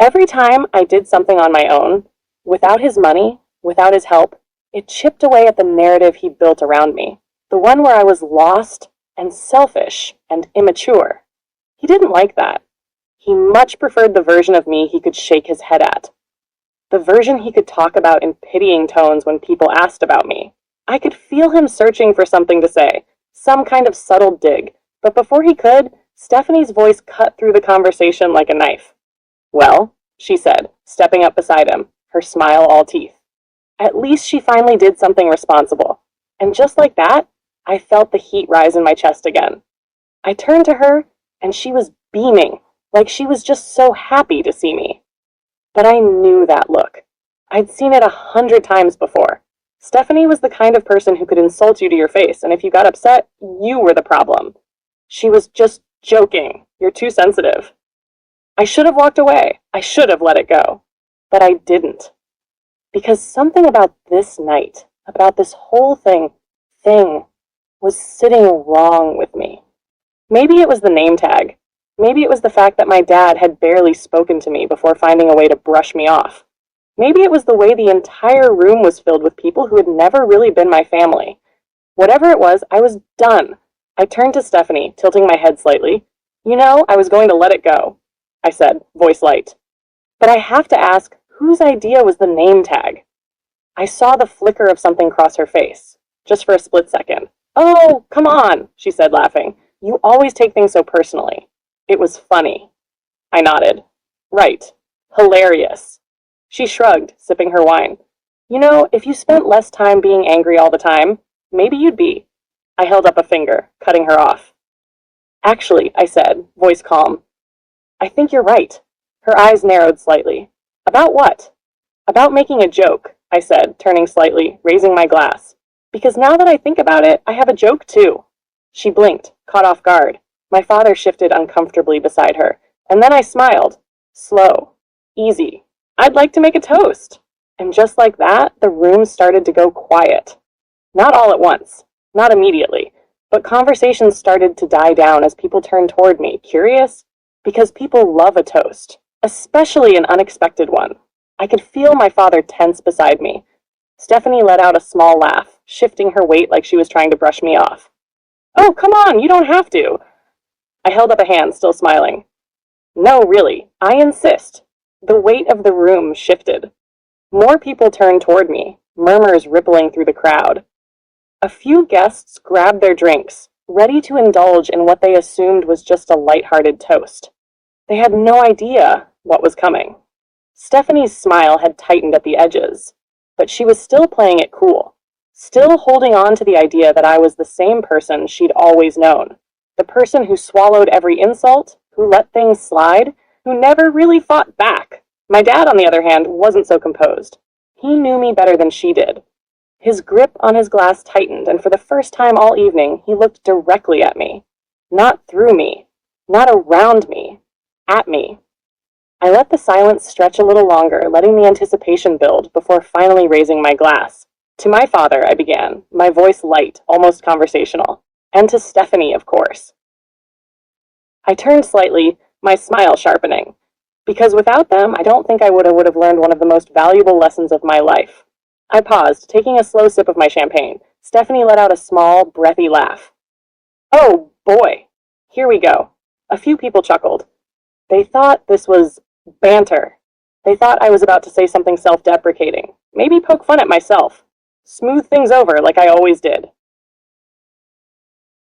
Every time I did something on my own, without his money, without his help, it chipped away at the narrative he built around me, the one where I was lost and selfish and immature. He didn't like that. He much preferred the version of me he could shake his head at, the version he could talk about in pitying tones when people asked about me. I could feel him searching for something to say, some kind of subtle dig, but before he could, Stephanie's voice cut through the conversation like a knife. "Well," she said, stepping up beside him, her smile all teeth. At least she finally did something responsible. And just like that, I felt the heat rise in my chest again. I turned to her, and she was beaming, like she was just so happy to see me. But I knew that look. I'd seen it 100 times before. Stephanie was the kind of person who could insult you to your face, and if you got upset, you were the problem. She was just joking. You're too sensitive. I should have walked away. I should have let it go. But I didn't. Because something about this night, about this whole thing, was sitting wrong with me. Maybe it was the name tag. Maybe it was the fact that my dad had barely spoken to me before finding a way to brush me off. Maybe it was the way the entire room was filled with people who had never really been my family. Whatever it was, I was done. I turned to Stephanie, tilting my head slightly. "You know, I was going to let it go," I said, voice light. "But I have to ask, whose idea was the name tag?" I saw the flicker of something cross her face, just for a split second. "Oh, come on," she said, laughing. "You always take things so personally." "It was funny." I nodded. "Right. Hilarious." She shrugged, sipping her wine. "You know, if you spent less time being angry all the time, maybe you'd be." I held up a finger, cutting her off. "Actually," I said, voice calm, "I think you're right." Her eyes narrowed slightly. "About what?" "About making a joke," I said, turning slightly, raising my glass. "Because now that I think about it, I have a joke too." She blinked, caught off guard. My father shifted uncomfortably beside her, and then I smiled. Slow. Easy. "I'd like to make a toast." And just like that, the room started to go quiet. Not all at once. Not immediately. But conversations started to die down as people turned toward me, curious, because people love a toast, especially an unexpected one. I could feel my father tense beside me. Stephanie let out a small laugh, shifting her weight like she was trying to brush me off. "Oh, come on, you don't have to." I held up a hand, still smiling. "No, really, I insist." The weight of the room shifted. More people turned toward me, murmurs rippling through the crowd. A few guests grabbed their drinks, ready to indulge in what they assumed was just a light-hearted toast. They had no idea what was coming. Stephanie's smile had tightened at the edges, but she was still playing it cool, still holding on to the idea that I was the same person she'd always known, the person who swallowed every insult, who let things slide, who never really fought back. My dad, on the other hand, wasn't so composed. He knew me better than she did. His grip on his glass tightened, and for the first time all evening, he looked directly at me. Not through me, not around me, at me. I let the silence stretch a little longer, letting the anticipation build before finally raising my glass. "To my father," I began, my voice light, almost conversational. "And to Stephanie, of course." I turned slightly, my smile sharpening. Because without them, I don't think I would have learned one of the most valuable lessons of my life. I paused, taking a slow sip of my champagne. Stephanie let out a small, breathy laugh. "Oh, boy. Here we go." A few people chuckled. They thought this was banter. They thought I was about to say something self-deprecating. Maybe poke fun at myself. Smooth things over like I always did.